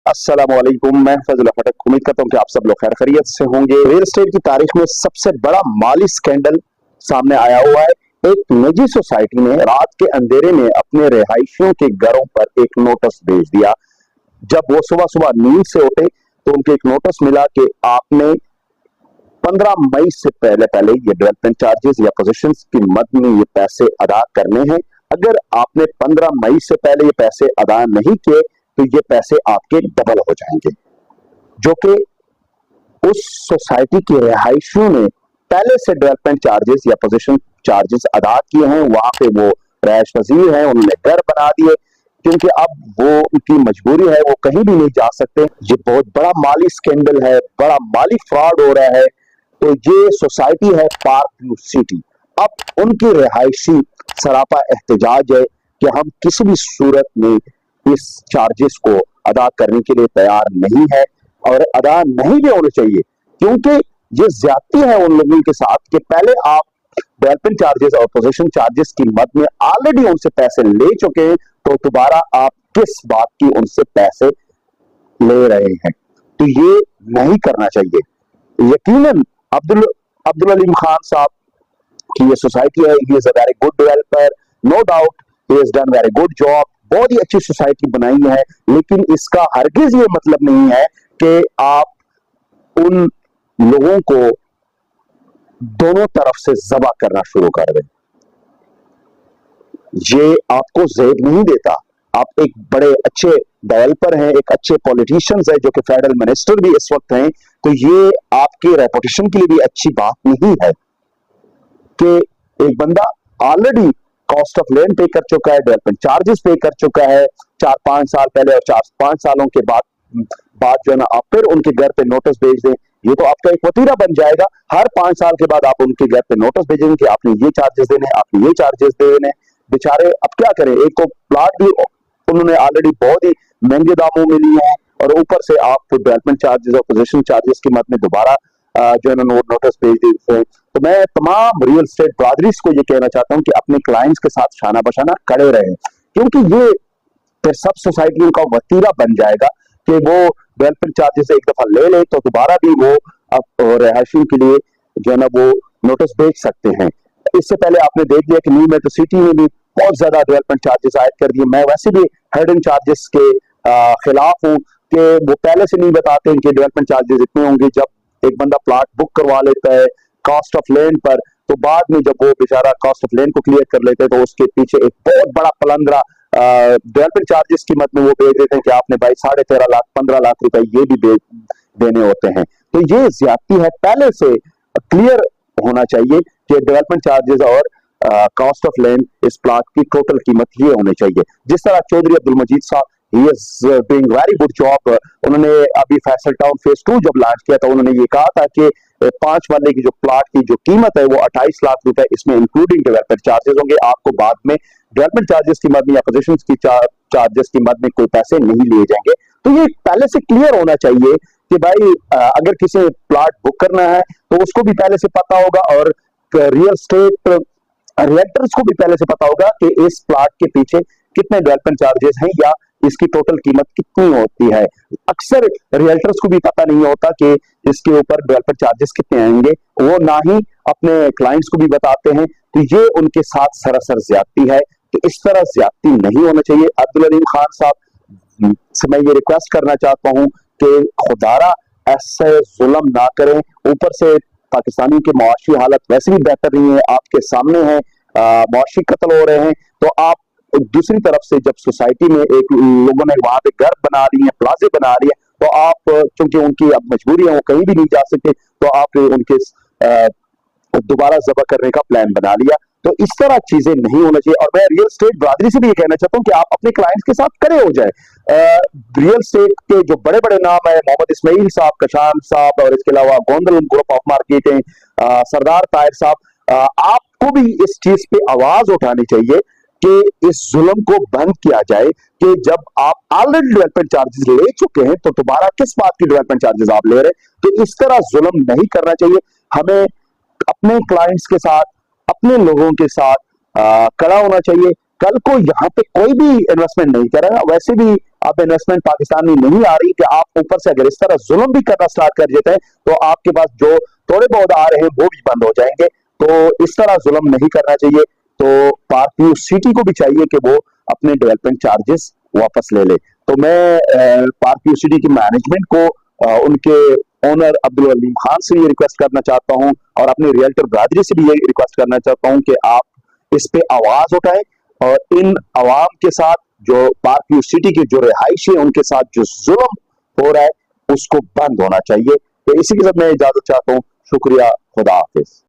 अस्सलामुअलैकुम, मैं फजल फटक। उम्मीद करता हूँ कि आप सब लोग खैर खैरियत से होंगे। रियल एस्टेट की तारीख में सबसे बड़ा माली स्कैंडल सामने आया हुआ है। एक निजी सोसाइटी ने रात के अंधेरे में अपने रिहायशियों के घरों पर एक नोटिस भेज दिया। जब वो सुबह सुबह नींद से उठे तो उनको एक नोटिस मिला कि आपने 15 मई से पहले पहले ये डेवलपमेंट चार्जेस या पोजीशन की मद में ये पैसे अदा करने हैं। अगर आपने 15 मई से पहले ये पैसे अदा नहीं किए तो ये पैसे आपके डबल हो जाएंगे, जो कि उस सोसाइटी के रिहायशियों ने पहले से डेवलपमेंट चार्जेस या पोजीशन चार्जेस अदा किए हैं। वहां पे वो रैश वजीर हैं, उन्होंने घर बना दिए क्योंकि अब वो उनकी मजबूरी है, वो कहीं भी नहीं जा सकते। ये बहुत बड़ा माली स्कैंडल है, बड़ा माली फ्रॉड हो रहा है। तो ये सोसाइटी है पार्क व्यू सिटी। अब उनकी रिहायशी सरापा एहतजाज है कि हम किसी भी सूरत में इस चार्जेस को अदा करने के लिए तैयार नहीं है और अदा नहीं भी होने चाहिए, क्योंकि ये ज्यादती है उन लोगों के साथ कि पहले आप डेवलपमेंट चार्जेस और पोजीशन चार्जेस की मद में ऑलरेडी उनसे पैसे ले चुके हैं, तो दोबारा आप किस बात की उनसे पैसे ले रहे हैं। तो ये नहीं करना चाहिए। यकीनन अब्दुल अलीम खान साहब की ये सोसाइटी है, he is a very good developer, no doubt he has done very good job, बहुत ही अच्छी सोसाइटी बनाई है। लेकिन इसका हरगिज ये मतलब नहीं है कि आप उन लोगों को दोनों तरफ से जबा करना शुरू कर दें। ये आपको जेब नहीं देता। आप एक बड़े अच्छे डेवलपर हैं, एक अच्छे पॉलिटिशियंस हैं, जो कि फेडरल मिनिस्टर भी इस वक्त हैं। तो ये आपकी रेपुटेशन के लिए भी अच्छी बात नहीं है कि एक बंदा ऑलरेडी कॉस्ट ऑफ लैंड पे कर चुका है, डेवलपमेंट चार्जेस पे कर चुका है 4-5 साल पहले, और 4-5 सालों के बाद जो है ना आप फिर उनके घर पे नोटिस भेज दें। ये तो आपका एक वतीरा बन जाएगा। हर 5 साल के बाद आप उनके घर पे नोटिस भेजेंगे कि आपने ये चार्जेस देने, आपने ये चार्जेस देने। बेचारे अब क्या करें, एक तो प्लाट भी उन्होंने ऑलरेडी बहुत ही महंगे दामों में लिए हैं और ऊपर से आप डेवलपमेंट चार्जेस और पोजीशन चार्जेस की मद में दोबारा जो है ना नोटिस भेज देते हैं। तो मैं तमाम रियल एस्टेट ब्रादरीज को ये कहना चाहता हूँ कि अपने क्लाइंट्स के साथ शाना बशाना खड़े रहें, क्योंकि ये फिर सब सोसाइटियों का वतीरा बन जाएगा कि वो डेवलपमेंट चार्जेस एक दफा ले ले तो दोबारा भी वो अब रिहायशियों के लिए जो है ना वो नोटिस भेज सकते हैं। इससे पहले आपने देख लिया कि न्यू मेट्रो सिटी में भी बहुत ज्यादा डेवलपमेंट चार्जेस आयद कर दिए। मैं वैसे भी हिडन चार्जेस के खिलाफ हूँ कि वो पहले से नहीं बताते हैं कि डेवलपमेंट चार्जेस इतने होंगे। जब एक बंदा प्लाट बुक करवा लेता है कॉस्ट ऑफ लैंड पर, तो बाद में जब वो बेचारा कॉस्ट ऑफ लैंड को क्लियर कर लेते हैं तो उसके पीछे एक बहुत बड़ा पलंदरा डेवलपमेंट चार्जेस की मद में वो भेज देते हैं कि आपने भाई 13.5 लाख 15 लाख रुपए ये भी देने होते हैं। तो ये ज्यादती है। पहले से क्लियर होना चाहिए कि डेवलपमेंट चार्जेस और कॉस्ट ऑफ लैंड इस प्लाट की टोटल कीमत ये होनी चाहिए। जिस तरह चौधरी अब्दुल मजीद साहब, he is doing very good job. उन्होंने अभी फैसल टाउन फेज 2 जब लॉन्च किया था, उन्होंने ये कहा था कि 5 वाले की जो प्लाट की जो कीमत है वो 28 लाख रुपए, इसमें इंक्लूडिंग डेवलपमेंट चार्जेस होंगे। आपको बाद में डेवलपमेंट चार्जेस की मद में या पोजीशंस की चार्जेस की मद में कोई पैसे नहीं लिए जाएंगे। तो ये पहले से क्लियर होना चाहिए कि भाई अगर किसी ने प्लाट बुक करना है तो उसको भी पहले से पता होगा और रियल एस्टेट रियल्टर्स को भी पहले से पता होगा कि इस प्लाट के पीछे कितने डेवलपमेंट चार्जेस हैं या इसकी टोटल कीमत कितनी होती है। अक्सर रियल्टर्स को भी पता नहीं होता कि इसके ऊपर डेवलपमेंट चार्जेस कितने आएंगे, वो ना ही अपने क्लाइंट्स को भी बताते हैं। तो ये उनके साथ सरासर ज्यादती है। तो इस तरह ज्यादती नहीं होना चाहिए। अब्दुल अलीम खान साहब से मैं ये रिक्वेस्ट करना चाहता हूँ कि खुदारा ऐसे जुल्म ना करें। ऊपर से पाकिस्तानी की मुआशी हालत वैसे भी बेहतर नहीं है, आपके सामने है, मुआशी कत्ल हो रहे हैं। तो आप दूसरी तरफ से जब सोसाइटी में एक लोगों ने वहां पे घर बना ली है, प्लाजे बना रही है, तो आप क्योंकि उनकी अब मजबूरी है, वो कहीं भी नहीं जा सकते, तो आप उनके दोबारा जबा करने का प्लान बना लिया। तो इस तरह चीजें नहीं होना चाहिए। और मैं रियल एस्टेट ब्रादरी से भी ये कहना चाहता हूँ कि आप अपने क्लाइंट्स के साथ खड़े हो जाए। रियल एस्टेट के जो बड़े बड़े नाम है, मोहम्मद इस्माइल साहब, कशान साहब, और इसके अलावा गोंदल ग्रुप ऑफ मार्केटिंग, सरदार ताहिर साहब, आपको भी इस चीज पे आवाज उठानी चाहिए कि इस जुल्म को बंद किया जाए कि जब आप ऑलरेडी डेवलपमेंट चार्जेस ले चुके हैं तो दोबारा किस बात की डेवलपमेंट चार्जेस आप ले रहे हैं। तो इस तरह जुल्म नहीं करना चाहिए। हमें अपने क्लाइंट्स के साथ, अपने लोगों के साथ खड़ा होना चाहिए। कल को यहाँ पे कोई भी इन्वेस्टमेंट नहीं करेगा, वैसे भी अब इन्वेस्टमेंट पाकिस्तान में नहीं आ रही कि आप ऊपर से अगर इस तरह जुल्म भी करना स्टार्ट कर देते हैं तो आपके पास जो थोड़े बहुत आ रहे हैं वो भी बंद हो जाएंगे। तो इस तरह जुल्म नहीं करना चाहिए। तो पार्क व्यू सिटी को भी चाहिए कि वो अपने डेवलपमेंट चार्जेस वापस ले ले। तो मैं पार्क व्यू सिटी की मैनेजमेंट को उनके ओनर अब्दुल अलीम खान से ये रिक्वेस्ट करना चाहता हूं और अपने रियल्टर ब्रादरी से भी ये रिक्वेस्ट करना चाहता हूं कि आप इस पे आवाज उठाएं और इन अवाम के साथ जो पार्क व्यू सिटी के जो रिहायशी है उनके साथ जो जुल्म हो रहा है उसको बंद होना चाहिए। तो इसी के साथ मैं इजाजत चाहता हूँ। शुक्रिया, खुदा हाफिज।